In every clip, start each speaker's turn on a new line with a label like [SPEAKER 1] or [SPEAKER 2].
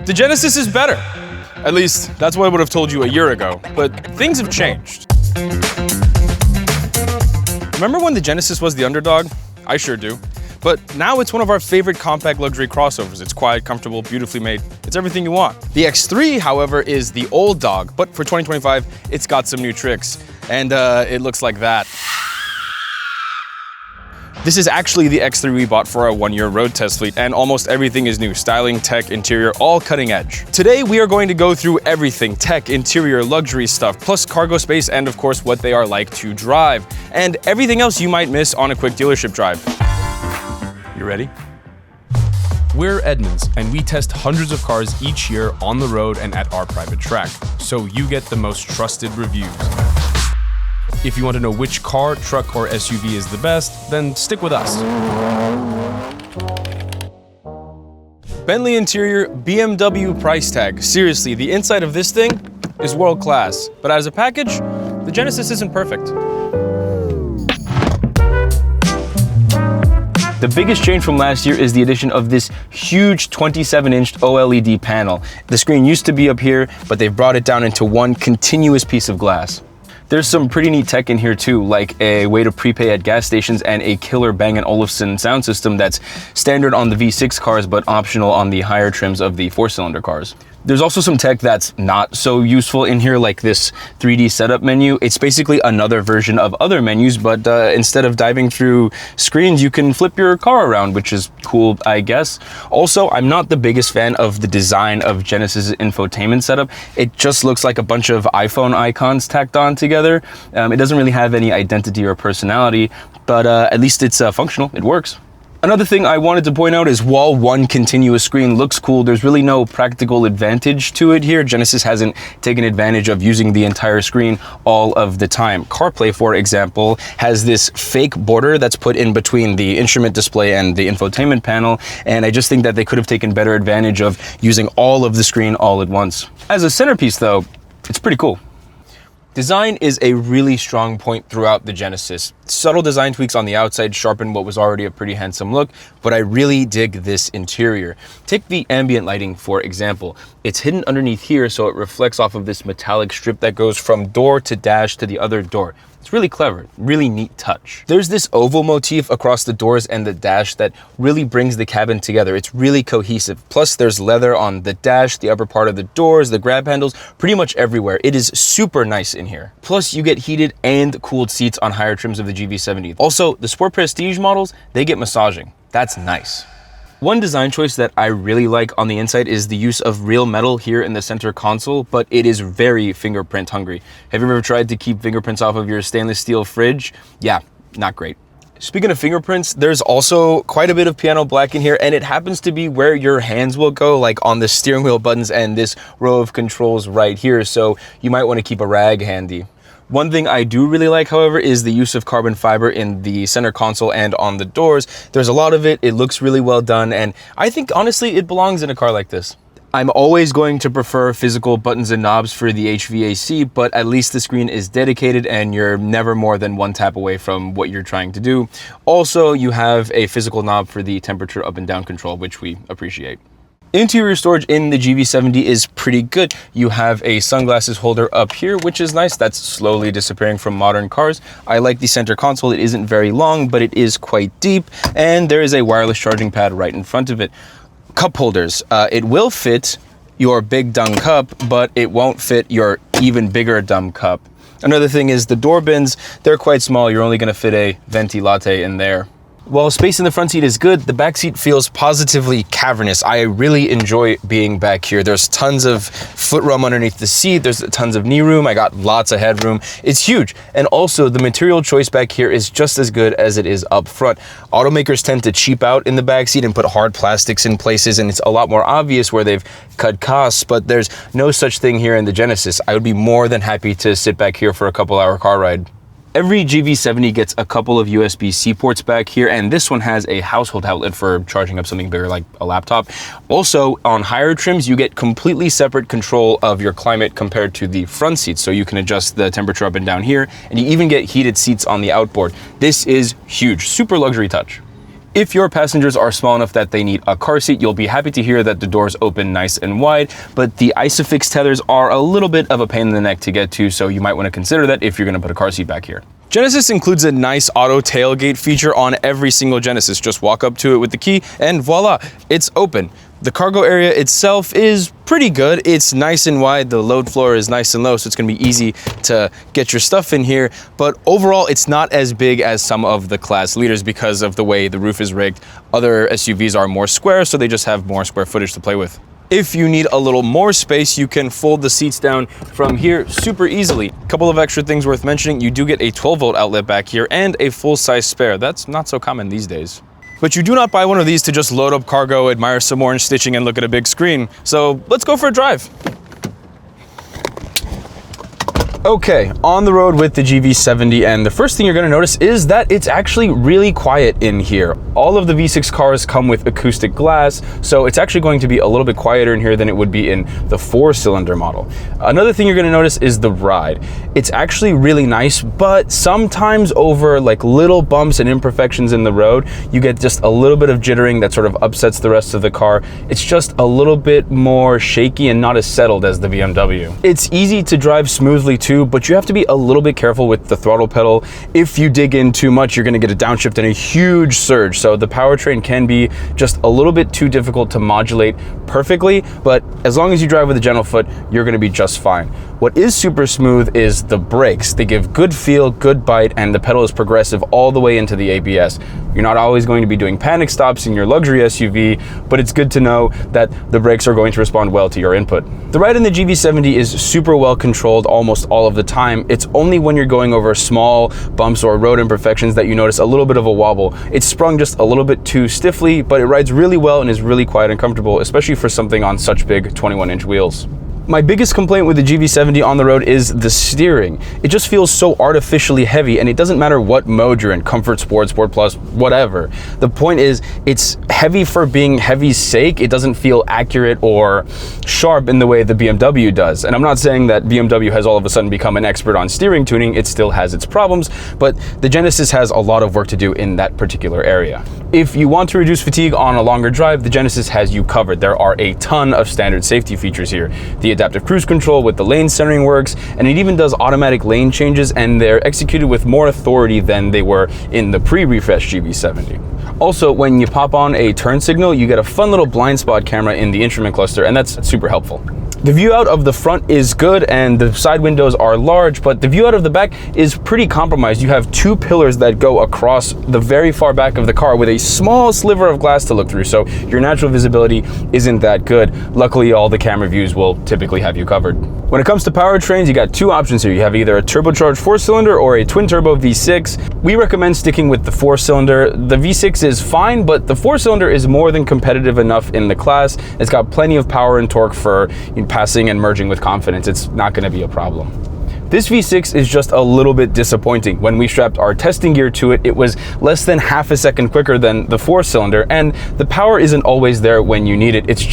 [SPEAKER 1] The Genesis is better. At least, that's what I would have told you a year ago, but things have changed. Remember when the Genesis was the underdog? I sure do. But now it's one of our favorite compact luxury crossovers. It's quiet, comfortable, beautifully made. It's everything you want. The X3, however, is the old dog, but for 2025, it's got some new tricks. And it looks like that. This is actually the X3 we bought for our 1-year road test fleet, and almost everything is new. Styling, tech, interior, all cutting edge. Today, we are going to go through everything: tech, interior, luxury stuff, plus cargo space, and of course, what they are like to drive, and everything else you might miss on a quick dealership drive. You ready? We're Edmunds, and we test hundreds of cars each year on the road and at our private track, so you get the most trusted reviews. If you want to know which car, truck, or SUV is the best, then stick with us. Bentley interior, BMW price tag. Seriously, the inside of this thing is world class. But as a package, the Genesis isn't perfect. The biggest change from last year is the addition of this huge 27-inch OLED panel. The screen used to be up here, but they've brought it down into one continuous piece of glass. There's some pretty neat tech in here too, like a way to prepay at gas stations and a killer Bang & Olufsen sound system that's standard on the V6 cars but optional on the higher trims of the 4-cylinder cars. There's also some tech that's not so useful in here, like this 3D setup menu. It's basically another version of other menus, but instead of diving through screens, you can flip your car around, which is cool, I guess. Also, I'm not the biggest fan of the design of Genesis' infotainment setup. It just looks like a bunch of iPhone icons tacked on together. It doesn't really have any identity or personality, but at least it's functional, it works. Another thing I wanted to point out is while one continuous screen looks cool, there's really no practical advantage to it here. Genesis hasn't taken advantage of using the entire screen all of the time. CarPlay, for example, has this fake border that's put in between the instrument display and the infotainment panel, and I just think that they could have taken better advantage of using all of the screen all at once. As a centerpiece though, it's pretty cool. Design is a really strong point throughout the Genesis. Subtle design tweaks on the outside sharpen what was already a pretty handsome look, but I really dig this interior. Take the ambient lighting, for example. It's hidden underneath here, so it reflects off of this metallic strip that goes from door to dash to the other door. It's really clever, really neat touch. There's this oval motif across the doors and the dash that really brings the cabin together. It's really cohesive. Plus there's leather on the dash, the upper part of the doors, the grab handles, pretty much everywhere. It is super nice in here. Plus you get heated and cooled seats on higher trims of the GV70. Also, the Sport Prestige models, they get massaging. That's nice. One design choice that I really like on the inside is the use of real metal here in the center console, but it is very fingerprint hungry. Have you ever tried to keep fingerprints off of your stainless steel fridge? Yeah, not great. Speaking of fingerprints, there's also quite a bit of piano black in here, and it happens to be where your hands will go, like on the steering wheel buttons and this row of controls right here, so you might want to keep a rag handy. One thing I do really like, however, is the use of carbon fiber in the center console and on the doors. There's a lot of it, it looks really well done, and I think honestly it belongs in a car like this. I'm always going to prefer physical buttons and knobs for the HVAC, but at least the screen is dedicated and you're never more than one tap away from what you're trying to do. Also, you have a physical knob for the temperature up and down control, which we appreciate. Interior storage in the GV70 is pretty good. You have a sunglasses holder up here, which is nice. That's slowly disappearing from modern cars. I like the center console. It isn't very long, but it is quite deep. And there is a wireless charging pad right in front of it. Cup holders. It will fit your big dumb cup, but it won't fit your even bigger dumb cup. Another thing is the door bins. They're quite small. You're only going to fit a venti latte in there. While space in the front seat is good, the back seat feels positively cavernous. I really enjoy being back here. There's tons of footroom underneath the seat. There's tons of knee room. I got lots of headroom. It's huge. And also the material choice back here is just as good as it is up front. Automakers tend to cheap out in the back seat and put hard plastics in places, and it's a lot more obvious where they've cut costs, but there's no such thing here in the Genesis. I would be more than happy to sit back here for a couple-hour car ride. Every GV70 gets a couple of USB-C ports back here, and this one has a household outlet for charging up something bigger like a laptop. Also, on higher trims, you get completely separate control of your climate compared to the front seats, so you can adjust the temperature up and down here, and you even get heated seats on the outboard. This is huge, super luxury touch. If your passengers are small enough that they need a car seat, you'll be happy to hear that the doors open nice and wide, but the ISOFIX tethers are a little bit of a pain in the neck to get to, so you might want to consider that if you're going to put a car seat back here. Genesis includes a nice auto tailgate feature on every single Genesis. Just walk up to it with the key and voila, it's open. The cargo area itself is pretty good. It's nice and wide. The load floor is nice and low, so it's gonna be easy to get your stuff in here. But overall, it's not as big as some of the class leaders because of the way the roof is rigged. Other SUVs are more square, so they just have more square footage to play with. If you need a little more space, you can fold the seats down from here super easily. A couple of extra things worth mentioning. You do get a 12-volt outlet back here and a full-size spare. That's not so common these days. But you do not buy one of these to just load up cargo, admire some orange stitching, and look at a big screen. So let's go for a drive. Okay, on the road with the GV70, and the first thing you're gonna notice is that it's actually really quiet in here. All of the V6 cars come with acoustic glass, so it's actually going to be a little bit quieter in here than it would be in the 4-cylinder model. Another thing you're gonna notice is the ride. It's actually really nice, but sometimes over like little bumps and imperfections in the road, you get just a little bit of jittering that sort of upsets the rest of the car. It's just a little bit more shaky and not as settled as the BMW. It's easy to drive smoothly too, but you have to be a little bit careful with the throttle pedal. If you dig in too much, you're going to get a downshift and a huge surge. So the powertrain can be just a little bit too difficult to modulate perfectly, but as long as you drive with a gentle foot, you're going to be just fine. What is super smooth is the brakes. They give good feel, good bite, and the pedal is progressive all the way into the ABS. You're not always going to be doing panic stops in your luxury SUV, but it's good to know that the brakes are going to respond well to your input. The ride in the GV70 is super well controlled almost all of the time. It's only when you're going over small bumps or road imperfections that you notice a little bit of a wobble. It's sprung just a little bit too stiffly, but it rides really well and is really quiet and comfortable, especially for something on such big 21-inch wheels. My biggest complaint with the GV70 on the road is the steering. It just feels so artificially heavy, and it doesn't matter what mode you're in, Comfort, Sport, Sport Plus, whatever. The point is, it's heavy for being heavy's sake. It doesn't feel accurate or sharp in the way the BMW does. And I'm not saying that BMW has all of a sudden become an expert on steering tuning. It still has its problems, but the Genesis has a lot of work to do in that particular area. If you want to reduce fatigue on a longer drive, the Genesis has you covered. There are a ton of standard safety features here. The adaptive cruise control with the lane centering works, and it even does automatic lane changes, and they're executed with more authority than they were in the pre-refresh GV70. Also, when you pop on a turn signal, you get a fun little blind spot camera in the instrument cluster, and that's super helpful. The view out of the front is good and the side windows are large, but the view out of the back is pretty compromised. You have two pillars that go across the very far back of the car with a small sliver of glass to look through, so your natural visibility isn't that good. Luckily, all the camera views will typically have you covered. When it comes to powertrains, you got two options here. You have either a turbocharged 4-cylinder or a twin-turbo V6. We recommend sticking with the 4-cylinder. The V6 is fine, but the 4-cylinder is more than competitive enough in the class. It's got plenty of power and torque for passing and merging with confidence. It's not going to be a problem. This V6 is just a little bit disappointing. When we strapped our testing gear to it, it was less than half a second quicker than the 4-cylinder, and the power isn't always there when you need it. There's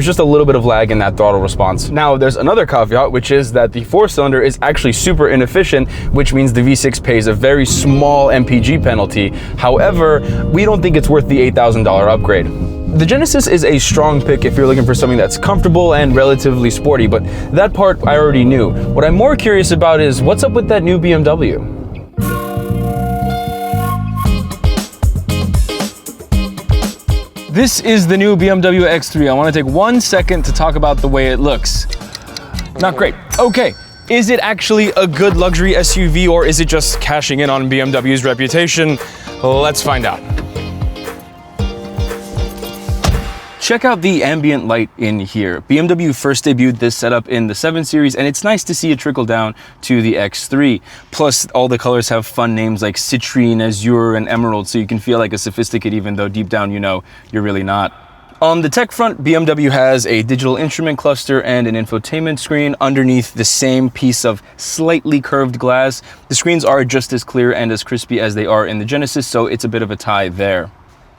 [SPEAKER 1] just a little bit of lag in that throttle response. Now, there's another caveat, which is that the 4-cylinder is actually super inefficient, which means the V6 pays a very small MPG penalty. However, we don't think it's worth the $8,000 upgrade. The Genesis is a strong pick if you're looking for something that's comfortable and relatively sporty, but that part I already knew. What I'm more curious about is what's up with that new BMW? This is the new BMW X3. I want to take 1 second to talk about the way it looks. Not great. Okay. Is it actually a good luxury SUV, or is it just cashing in on BMW's reputation? Let's find out. Check out the ambient light in here. BMW first debuted this setup in the 7 Series, and it's nice to see it trickle down to the X3. Plus, all the colors have fun names like Citrine, Azure, and Emerald, so you can feel like a sophisticate even though deep down you know you're really not. On the tech front, BMW has a digital instrument cluster and an infotainment screen underneath the same piece of slightly curved glass. The screens are just as clear and as crispy as they are in the Genesis, so it's a bit of a tie there.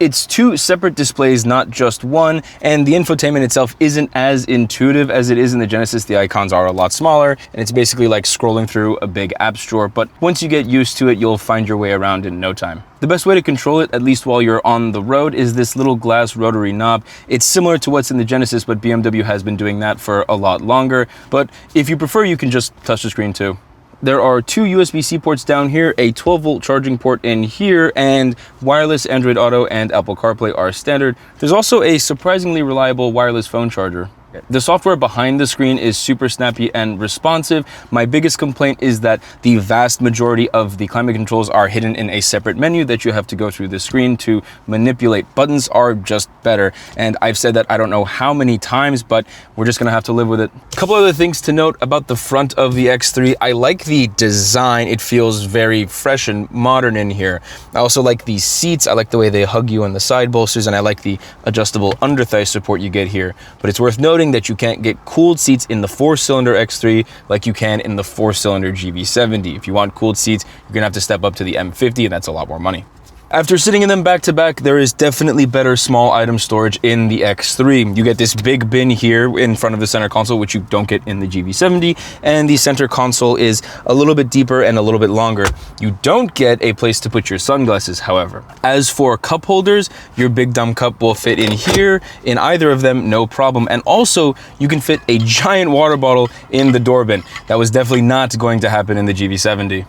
[SPEAKER 1] It's two separate displays, not just one, and the infotainment itself isn't as intuitive as it is in the Genesis. The icons are a lot smaller, and it's basically like scrolling through a big app store, but once you get used to it, you'll find your way around in no time. The best way to control it, at least while you're on the road, is this little glass rotary knob. It's similar to what's in the Genesis, but BMW has been doing that for a lot longer. But if you prefer, you can just touch the screen too. There are two USB-C ports down here, a 12-volt charging port in here, and wireless Android Auto and Apple CarPlay are standard. There's also a surprisingly reliable wireless phone charger. The software behind the screen is super snappy and responsive. My biggest complaint is that the vast majority of the climate controls are hidden in a separate menu that you have to go through the screen to manipulate. Buttons are just better, and I've said that I don't know how many times, but we're just gonna have to live with it. A couple other things to note about the front of the X3. I like the design. It feels very fresh and modern in here. I also like these seats. I like the way they hug you in the side bolsters, and I like the adjustable under thigh support you get here. But it's worth noting that you can't get cooled seats in the 4-cylinder X3 like you can in the 4-cylinder GV70. If you want cooled seats, you're gonna have to step up to the M50, and that's a lot more money. After sitting in them back to back, there is definitely better small item storage in the X3. You get this big bin here in front of the center console, which you don't get in the GV70, and the center console is a little bit deeper and a little bit longer. You don't get a place to put your sunglasses, however. As for cup holders, your big dumb cup will fit in here, in either of them, no problem. And also, you can fit a giant water bottle in the door bin. That was definitely not going to happen in the GV70.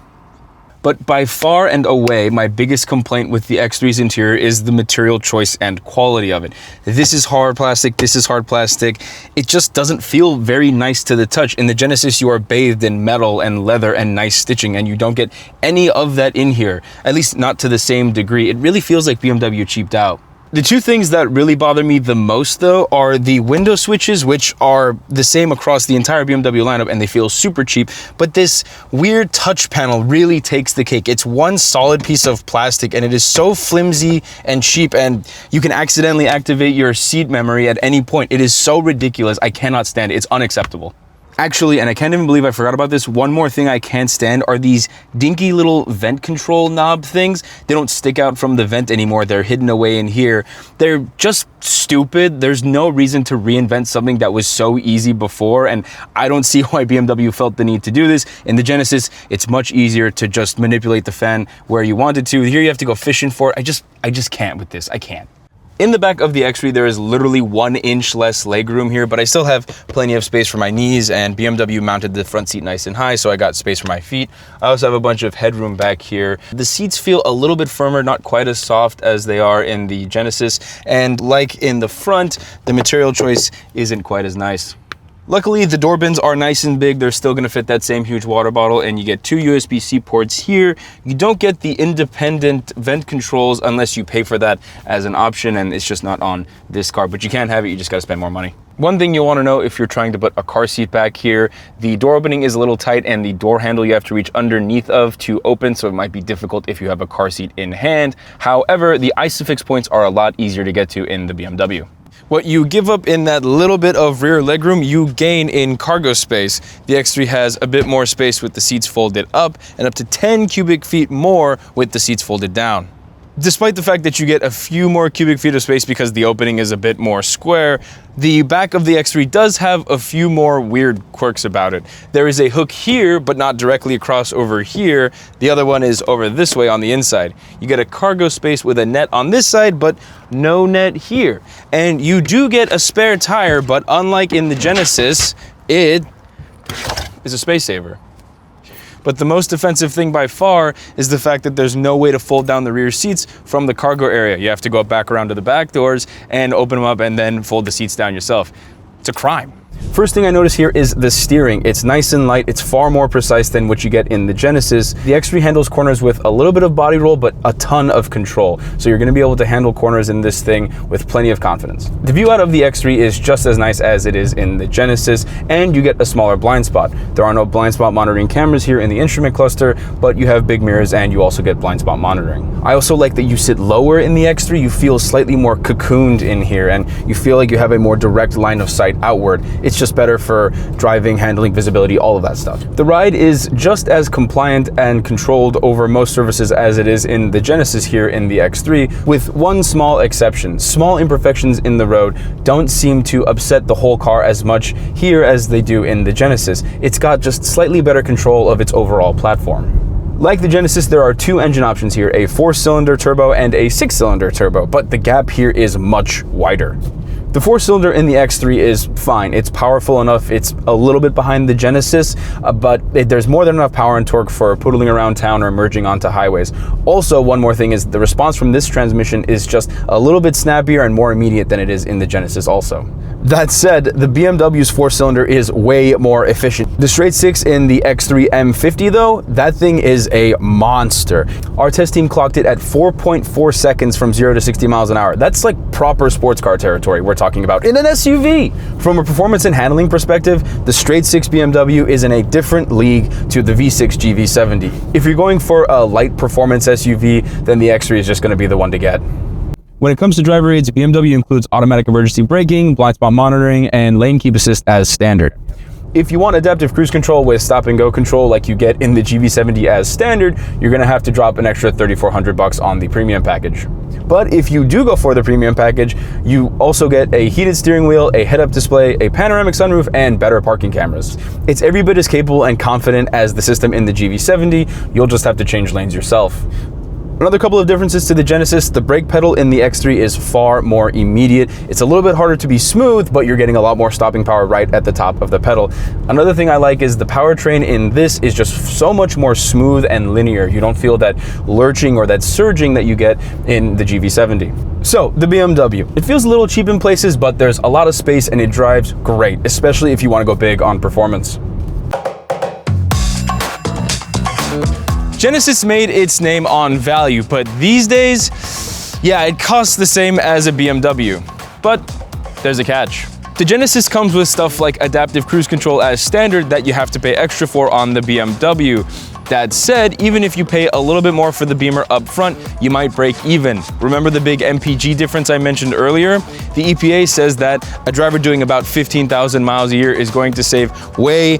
[SPEAKER 1] But by far and away, my biggest complaint with the X3's interior is the material choice and quality of it. This is hard plastic, this is hard plastic. It just doesn't feel very nice to the touch. In the Genesis, you are bathed in metal and leather and nice stitching, and you don't get any of that in here, at least not to the same degree. It really feels like BMW cheaped out. The two things that really bother me the most, though, are the window switches, which are the same across the entire BMW lineup, and they feel super cheap. But this weird touch panel really takes the cake. It's one solid piece of plastic, and it is so flimsy and cheap, and you can accidentally activate your seat memory at any point. It is so ridiculous. I cannot stand it. It's unacceptable. Actually, and I can't even believe I forgot about this, one more thing I can't stand are these dinky little vent control knob things. They don't stick out from the vent anymore. They're hidden away in here. They're just stupid. There's no reason to reinvent something that was so easy before, and I don't see why BMW felt the need to do this. In the Genesis, it's much easier to just manipulate the fan where you want it to. Here you have to go fishing for it. I just can't with this. I can't. In the back of the X3, there is literally 1 inch less legroom here, but I still have plenty of space for my knees, and BMW mounted the front seat nice and high, so I got space for my feet. I also have a bunch of headroom back here. The seats feel a little bit firmer, not quite as soft as they are in the Genesis, and like in the front, the material choice isn't quite as nice. Luckily, the door bins are nice and big. They're still gonna fit that same huge water bottle, and you get 2 USB-C ports here. You don't get the independent vent controls unless you pay for that as an option, and it's just not on this car, but you can have it, you just gotta spend more money. One thing you'll wanna know if you're trying to put a car seat back here, the door opening is a little tight, and the door handle you have to reach underneath of to open, so it might be difficult if you have a car seat in hand. However, the ISOFIX points are a lot easier to get to in the BMW. What you give up in that little bit of rear legroom, you gain in cargo space. The X3 has a bit more space with the seats folded up, and up to 10 cubic feet more with the seats folded down. Despite the fact that you get a few more cubic feet of space because the opening is a bit more square, the back of the X3 does have a few more weird quirks about it. There is a hook here, but not directly across over here. The other one is over this way on the inside. You get a cargo space with a net on this side, but no net here. And you do get a spare tire, but unlike in the Genesis, it is a space saver. But the most offensive thing by far is the fact that there's no way to fold down the rear seats from the cargo area. You have to go back around to the back doors and open them up and then fold the seats down yourself. It's a crime. First thing I notice here is the steering. It's nice and light. It's far more precise than what you get in the Genesis. The X3 handles corners with a little bit of body roll, but a ton of control. So you're gonna be able to handle corners in this thing with plenty of confidence. The view out of the X3 is just as nice as it is in the Genesis, and you get a smaller blind spot. There are no blind spot monitoring cameras here in the instrument cluster, but you have big mirrors and you also get blind spot monitoring. I also like that you sit lower in the X3. You feel slightly more cocooned in here, and you feel like you have a more direct line of sight outward. It's just better for driving, handling, visibility, all of that stuff. The ride is just as compliant and controlled over most surfaces as it is in the Genesis here in the X3, with one small exception. Small imperfections in the road don't seem to upset the whole car as much here as they do in the Genesis. It's got just slightly better control of its overall platform. Like the Genesis, there are two engine options here, a 4-cylinder turbo and a 6-cylinder turbo, but the gap here is much wider. The 4-cylinder in the X3 is fine. It's powerful enough. It's a little bit behind the Genesis, but there's more than enough power and torque for poodling around town or merging onto highways. Also, one more thing is the response from this transmission is just a little bit snappier and more immediate than it is in the Genesis also. That said, the BMW's 4-cylinder is way more efficient. The straight 6 in the X3 M50 though, that thing is a monster. Our test team clocked it at 4.4 seconds from 0 to 60 miles an hour. That's like proper sports car territory we're talking about in an SUV. From a performance and handling perspective, the straight 6 BMW is in a different league to the V6 GV70. If you're going for a light performance SUV, then the X3 is just going to be the one to get. When it comes to driver aids, BMW includes automatic emergency braking, blind spot monitoring, and lane keep assist as standard. If you want adaptive cruise control with stop and go control like you get in the GV70 as standard, you're gonna have to drop an extra $3,400 on the premium package. But if you do go for the premium package, you also get a heated steering wheel, a head-up display, a panoramic sunroof, and better parking cameras. It's every bit as capable and confident as the system in the GV70. You'll just have to change lanes yourself. Another couple of differences to the Genesis, the brake pedal in the X3 is far more immediate. It's a little bit harder to be smooth, but you're getting a lot more stopping power right at the top of the pedal. Another thing I like is the powertrain in this is just so much more smooth and linear. You don't feel that lurching or that surging that you get in the GV70. So, the BMW. It feels a little cheap in places, but there's a lot of space and it drives great, especially if you want to go big on performance. Genesis made its name on value, but these days, yeah, it costs the same as a BMW. But there's a catch. The Genesis comes with stuff like adaptive cruise control as standard that you have to pay extra for on the BMW. That said, even if you pay a little bit more for the Beamer up front, you might break even. Remember the big MPG difference I mentioned earlier? The EPA says that a driver doing about 15,000 miles a year is going to save way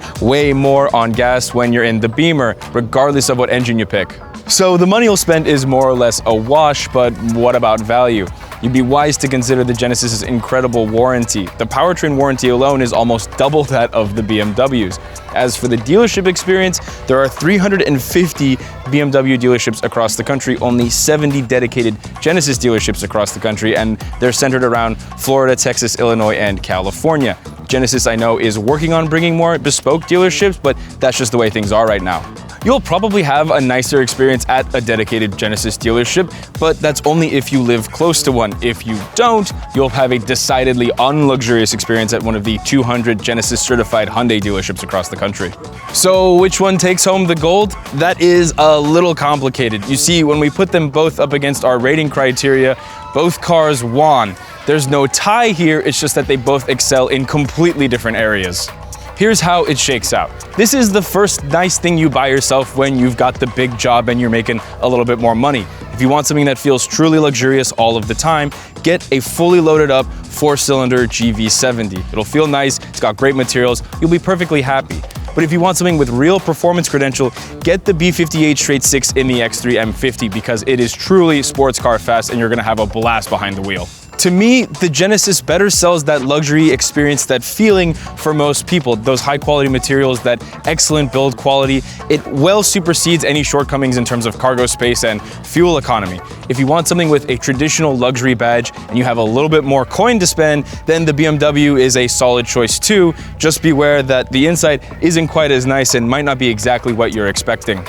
[SPEAKER 1] more on gas when you're in the Beamer, regardless of what engine you pick. So the money you'll spend is more or less a wash, but what about value? You'd be wise to consider the Genesis's incredible warranty. The powertrain warranty alone is almost double that of the BMW's. As for the dealership experience, there are 350 BMW dealerships across the country, only 70 dedicated Genesis dealerships across the country, and they're centered around Florida, Texas, Illinois, and California. Genesis, I know, is working on bringing more bespoke dealerships, but that's just the way things are right now. You'll probably have a nicer experience at a dedicated Genesis dealership, but that's only if you live close to one. If you don't, you'll have a decidedly unluxurious experience at one of the 200 Genesis certified Hyundai dealerships across the country. So which one takes home the gold? That is a little complicated. You see, when we put them both up against our rating criteria, both cars won. There's no tie here, it's just that they both excel in completely different areas. Here's how it shakes out. This is the first nice thing you buy yourself when you've got the big job and you're making a little bit more money. If you want something that feels truly luxurious all of the time, get a fully loaded up 4-cylinder GV70. It'll feel nice, it's got great materials, you'll be perfectly happy. But if you want something with real performance credential, get the B58 straight 6 in the X3 M50 because it is truly sports car fast and you're gonna have a blast behind the wheel. To me, the Genesis better sells that luxury experience, that feeling for most people, those high quality materials, that excellent build quality. It well supersedes any shortcomings in terms of cargo space and fuel economy. If you want something with a traditional luxury badge and you have a little bit more coin to spend, then the BMW is a solid choice too. Just beware that the inside isn't quite as nice and might not be exactly what you're expecting.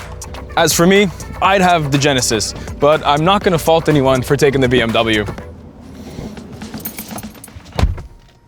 [SPEAKER 1] As for me, I'd have the Genesis, but I'm not gonna fault anyone for taking the BMW.